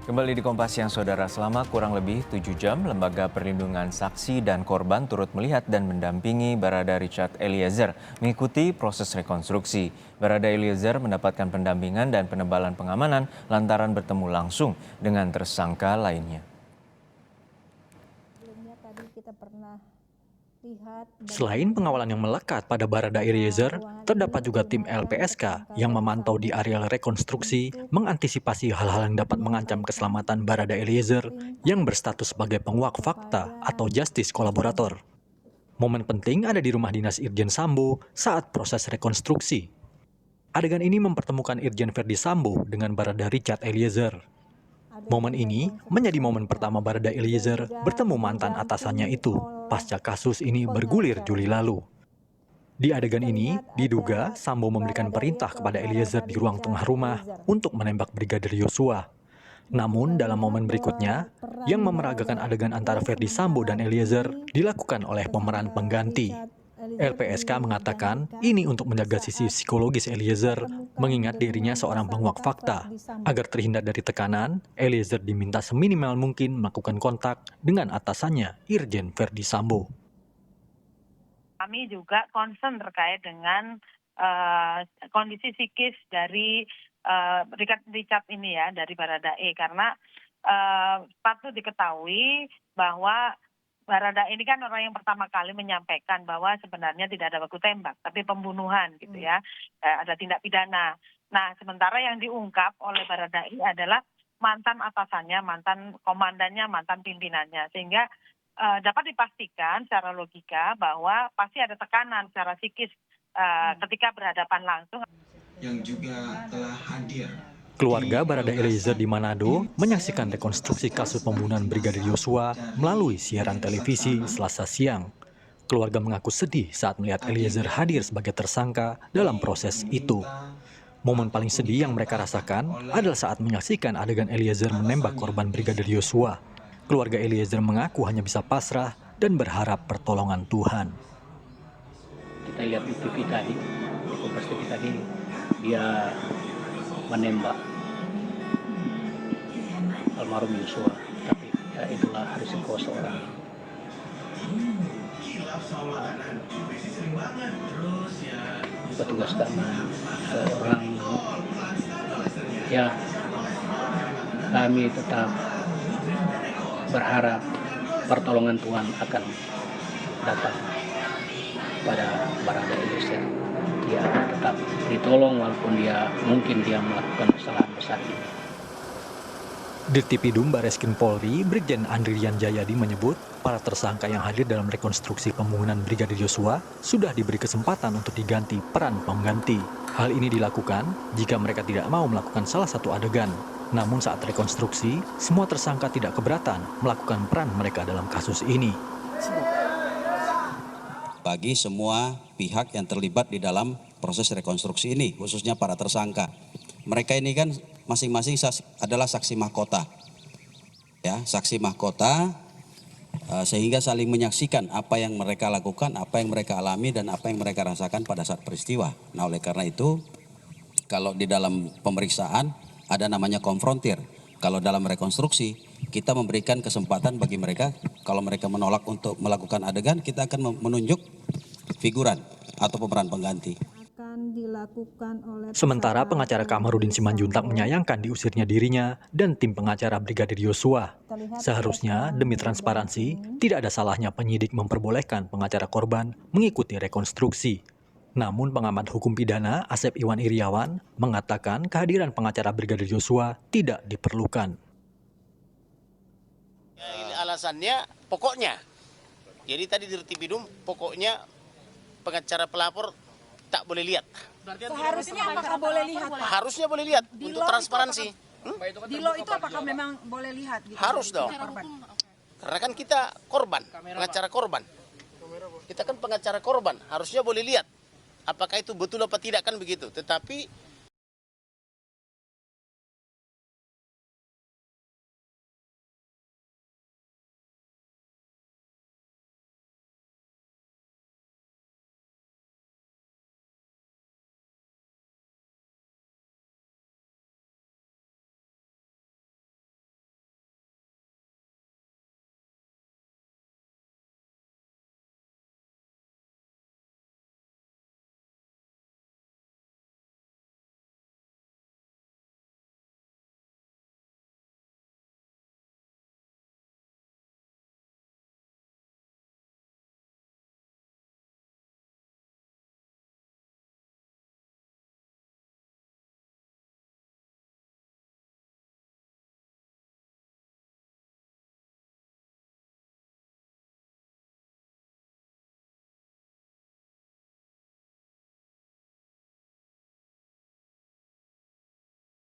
Kembali di Kompas Siang, Saudara. Selama kurang lebih 7 jam, Lembaga Perlindungan Saksi dan Korban turut melihat dan mendampingi Barada Richard Eliezer mengikuti proses rekonstruksi. Barada Eliezer mendapatkan pendampingan dan penebalan pengamanan lantaran bertemu langsung dengan tersangka lainnya. Selain pengawalan yang melekat pada Barada Eliezer, terdapat juga tim LPSK yang memantau di areal rekonstruksi, mengantisipasi hal-hal yang dapat mengancam keselamatan Barada Eliezer yang berstatus sebagai penguak fakta atau justice kolaborator. Momen penting ada di rumah dinas Irjen Sambo saat proses rekonstruksi. Adegan ini mempertemukan Irjen Verdi Sambo dengan Barada Richard Eliezer. Momen ini menjadi momen pertama Barada Eliezer bertemu mantan atasannya itu pasca kasus ini bergulir Juli lalu. Di adegan ini, diduga Sambo memberikan perintah kepada Eliezer di ruang tengah rumah untuk menembak Brigadir Yosua. Namun dalam momen berikutnya, yang memeragakan adegan antara Verdi Sambo dan Eliezer dilakukan oleh pemeran pengganti. LPSK mengatakan ini untuk menjaga sisi psikologis Eliezer, mengingat dirinya seorang penguak fakta. Agar terhindar dari tekanan, Eliezer diminta seminimal mungkin melakukan kontak dengan atasannya, Irjen Verdi Sambo. Kami juga concern terkait dengan kondisi psikis dari Richard ini ya, dari Baradae, karena patut diketahui bahwa Barada ini kan orang yang pertama kali menyampaikan bahwa sebenarnya tidak ada baku tembak, tapi pembunuhan gitu ya, ada tindak pidana. Nah, sementara yang diungkap oleh Barada ini adalah mantan atasannya, mantan komandannya, mantan pimpinannya, sehingga dapat dipastikan secara logika bahwa pasti ada tekanan secara psikis ketika berhadapan langsung. Yang juga telah hadir. Keluarga Barada Eliezer di Manado menyaksikan rekonstruksi kasus pembunuhan Brigadir Yosua melalui siaran televisi Selasa siang. Keluarga mengaku sedih saat melihat Eliezer hadir sebagai tersangka dalam proses itu. Momen paling sedih yang mereka rasakan adalah saat menyaksikan adegan Eliezer menembak korban Brigadir Yosua. Keluarga Eliezer mengaku hanya bisa pasrah dan berharap pertolongan Tuhan. Kita lihat di TV tadi, di Kompas TV tadi, dia menembak almarhum Yosua, tapi ya itulah risiko seorang petugas keamanan, seorang ya kami tetap berharap pertolongan Tuhan akan datang pada Barada Eliezer. Dia tetap ditolong walaupun mungkin dia melakukan kesalahan besar ini. Dirtipidum Bareskrim Polri, Brigjen Andrian Jayadi menyebut para tersangka yang hadir dalam rekonstruksi pembunuhan Brigadir Yosua sudah diberi kesempatan untuk diganti peran pengganti. Hal ini dilakukan jika mereka tidak mau melakukan salah satu adegan. Namun saat rekonstruksi, semua tersangka tidak keberatan melakukan peran mereka dalam kasus ini. Bagi semua pihak yang terlibat di dalam proses rekonstruksi ini, khususnya para tersangka. Mereka ini kan masing-masing adalah saksi mahkota. Ya, saksi mahkota sehingga saling menyaksikan apa yang mereka lakukan, apa yang mereka alami dan apa yang mereka rasakan pada saat peristiwa. Nah, oleh karena itu kalau di dalam pemeriksaan ada namanya konfrontir. Kalau dalam rekonstruksi, kita memberikan kesempatan bagi mereka, kalau mereka menolak untuk melakukan adegan, kita akan menunjuk figuran atau pemeran pengganti. Sementara pengacara Kamarudin Simanjuntak menyayangkan diusirnya dirinya dan tim pengacara Brigadir Yosua. Seharusnya, demi transparansi, tidak ada salahnya penyidik memperbolehkan pengacara korban mengikuti rekonstruksi. Namun pengamat hukum pidana Asep Iwan Iriawan mengatakan kehadiran pengacara Brigadir Yosua tidak diperlukan. Alasannya pokoknya, jadi tadi Dirtipidum pokoknya pengacara pelapor tak boleh lihat. Seharusnya apakah boleh lihat, Pak? Harusnya boleh lihat untuk transparansi. Di lo itu apakah memang boleh lihat? Gitu, harus dong. Karena kan kita korban, pengacara korban. Kita kan pengacara korban, harusnya boleh lihat. Apakah itu betul apa tidak kan begitu. Tetapi